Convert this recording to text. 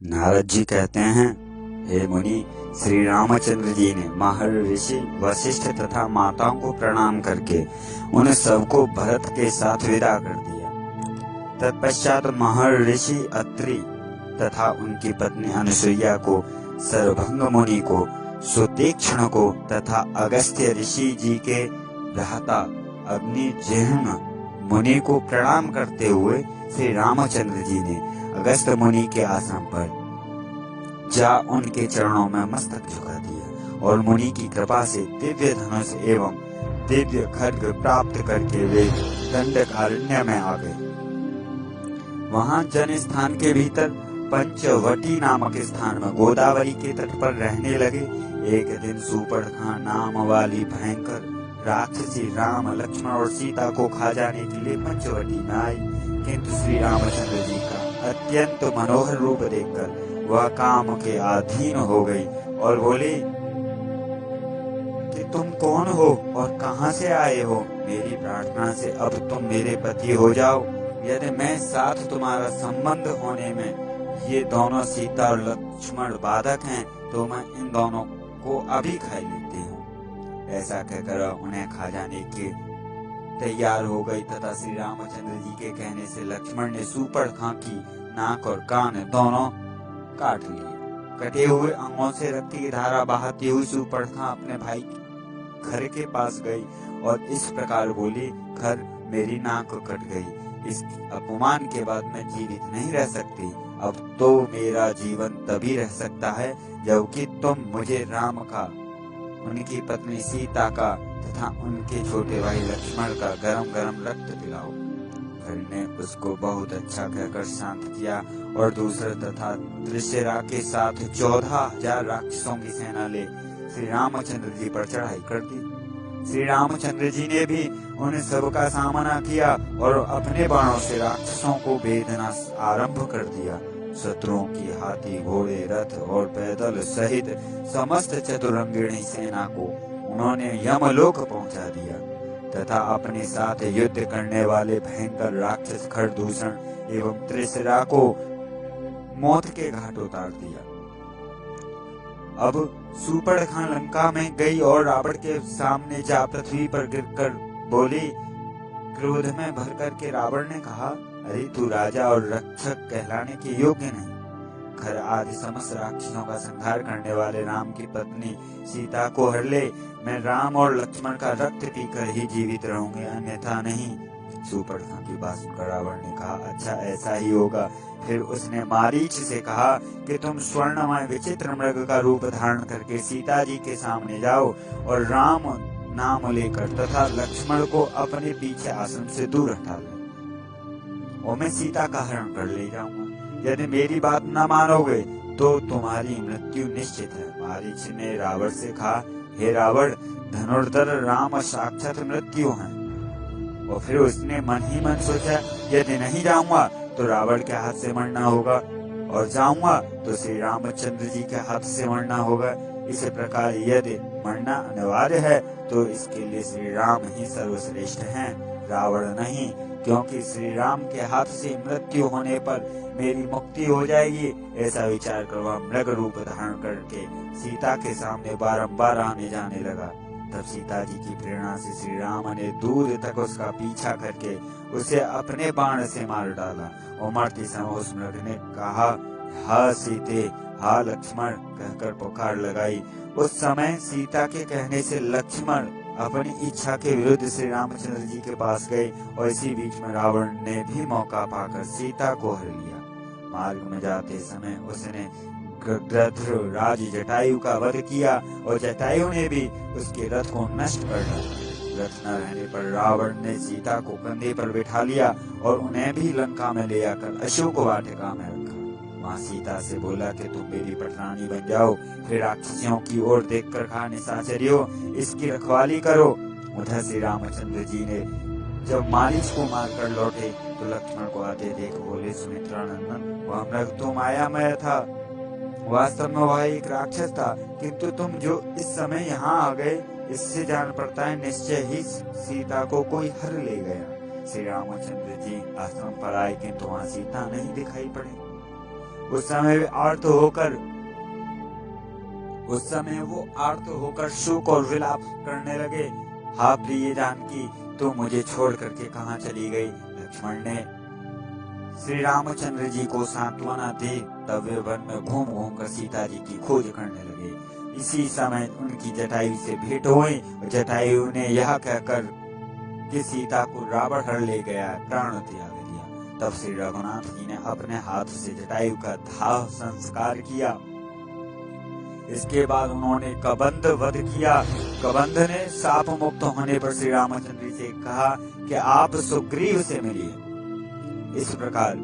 नारद जी कहते हैं, हे मुनि, श्री रामचंद्र जी ने महर्षि वशिष्ठ तथा माताओं को प्रणाम करके उन सबको भरत के साथ विदा कर दिया। तत्पश्चात महर्षि अत्रि तथा उनकी पत्नी अनुसुईया को, सर्वभंग मुनि को, सुतीक्ष्ण को तथा अगस्त्य ऋषि जी के भ्राता अग्निजिह्व मुनि को प्रणाम करते हुए श्री रामचंद्र जी ने अगस्त्य मुनि के आश्रम पर जा उनके चरणों में मस्तक झुका दिया और मुनि की कृपा से दिव्य धनुष एवं दिव्य खड्ग प्राप्त करके वे दंडकारण्य में आ गए। वहां जन स्थान के भीतर पंचवटी नामक स्थान में गोदावरी के तट पर रहने लगे। एक दिन सुपर्णखा नाम वाली भयंकर राक्षसी राम, लक्ष्मण और सीता को खा जाने के लिए पंचवटी में आई, किंतु श्री रामचंद्र जी का अत्यंत मनोहर रूप देखकर वह काम के अधीन हो गई और बोली कि तुम कौन हो और कहां से आए हो? मेरी प्रार्थना से अब तुम मेरे पति हो जाओ। यदि मैं साथ तुम्हारा संबंध होने में ये दोनों सीता और लक्ष्मण बाधक हैं तो मैं इन दोनों को अभी खा लेती हूँ। ऐसा कहकर उन्हें खा जाने के तैयार हो गई तथा श्री रामचंद्र जी के कहने से लक्ष्मण ने सुपर्णखा की नाक और कान दोनों काट लिए। कटे हुए अंगों से रक्त की धारा बहाती हुई सुपर्णखा अपने भाई खर के पास गई और इस प्रकार बोली, खर, मेरी नाक कट गई। इस अपमान के बाद मैं जीवित नहीं रह सकती। अब तो मेरा जीवन तभी रह सकता है जबकि तुम मुझे राम का, उनकी पत्नी सीता का तथा उनके छोटे भाई लक्ष्मण का गरम गरम रक्त पिलाओ। खर ने उसको बहुत अच्छा कहकर शांत किया और दूसरे तथा त्रिशरा के साथ 14,000 राक्षसों की सेना ले श्री रामचंद्र जी पर चढ़ाई कर दी। श्री रामचंद्र जी ने भी उन सब का सामना किया और अपने बाणों से राक्षसों को भेदना आरंभ कर दिया। शत्रुओं की हाथी, घोड़े, रथ और पैदल सहित समस्त चतुरंगिणी सेना को उन्होंने यमलोक पहुंचा दिया तथा अपने साथ युद्ध करने वाले भयंकर राक्षस खरदूषण एवं त्रिशरा को मौत के घाट उतार दिया। अब सुपर्णखा लंका में गई और रावण के सामने जा पृथ्वी पर गिरकर बोली। क्रोध में भर करके रावण ने कहा, अरे तू राजा और रक्षक कहलाने के योग्य नहीं। खर आदि समस्त राक्षसों का संहार करने वाले राम की पत्नी सीता को हर ले। मैं राम और लक्ष्मण का रक्त पीकर ही जीवित रहूंगी, अन्यथा नहीं। सुपर्णखा की बात सुनकर रावण ने कहा, अच्छा ऐसा ही होगा। फिर उसने मारीच से कहा कि तुम स्वर्णमय विचित्र मृग का रूप धारण करके सीता जी के सामने जाओ और राम नाम लेकर तथा लक्ष्मण को अपने पीछे आश्रम से दूर हटा लो और मैं सीता का हरण कर ले जाऊंगा। यदि मेरी बात न मानोगे तो तुम्हारी मृत्यु निश्चित है। मारीच ने रावण से कहा, हे रावण, धनुर्धर राम साक्षात मृत्यु है। और फिर उसने मन ही मन सोचा, यदि नहीं जाऊंगा तो रावण के हाथ से मरना होगा और जाऊंगा तो श्री रामचंद्र जी के हाथ से मरना होगा। इस प्रकार यदि मरना अनिवार्य है तो इसके लिए श्री राम ही सर्वश्रेष्ठ हैं, रावण नहीं, क्योंकि श्री राम के हाथ से मृत्यु होने पर मेरी मुक्ति हो जाएगी। ऐसा विचार कर वह मृग रूप धारण करके सीता के सामने बारंबार आने जाने लगा। तब सीता जी की प्रेरणा से श्री राम ने दूर तक उसका पीछा करके उसे अपने बाण से मार डाला और मरते समय उस मृग ने कहा, हा सीते, हा लक्ष्मण कहकर पुकार लगाई। उस समय सीता के कहने से लक्ष्मण अपनी इच्छा के विरुद्ध श्री रामचंद्र जी के पास गए और इसी बीच में रावण ने भी मौका पाकर सीता को हर लिया। मार्ग में जाते समय उसने राज जटायु का वध किया और जटायु ने भी उसके रथ को नष्ट कर डाला। रथ न रहने पर रावण ने सीता को कंधे पर बिठा लिया और उन्हें भी लंका में ले आकर अशोक वाटिका में रखा। वहां सीता से बोला कि तुम मेरी पटरानी बन जाओ, फिर राक्षसियों की ओर देखकर कहा, निशाचरियो, इसकी रखवाली करो। उधर श्री रामचंद्र जी ने जब मारीच को मारकर लौटे तो लक्ष्मण को आते देख बोले, सुमित्रा नंदन, वह मृग तो मायामय था, वास्तव में वह एक राक्षस था, किंतु तुम जो इस समय यहाँ आ गए इससे जान पड़ता है निश्चय ही सीता को कोई हर ले गया। श्री रामचंद्र जी आश्रम पर आए किंतु वहाँ सीता नहीं दिखाई पड़ी। उस समय वो आर्त होकर शोक और विलाप करने लगे। हा प्रिय जानकी, तू मुझे छोड़ करके कहाँ चली गई? लक्ष्मण ने श्री रामचंद्र जी को सांत्वना दी। तब वे वन में घूम घूम कर सीता जी की खोज करने लगे। इसी समय उनकी जटायु से भेंट हुई। जटायु ने यह कहकर कि सीता को रावण हर ले गया, प्राण त्याग दिया। तब श्री रघुनाथ जी ने अपने हाथ से जटायु का दाह संस्कार किया। इसके बाद उन्होंने कबंध वध किया। कबंध ने शाप मुक्त होने पर श्री रामचंद्र जी से कहा कि आप सुग्रीव से मिलिए। इस प्रकार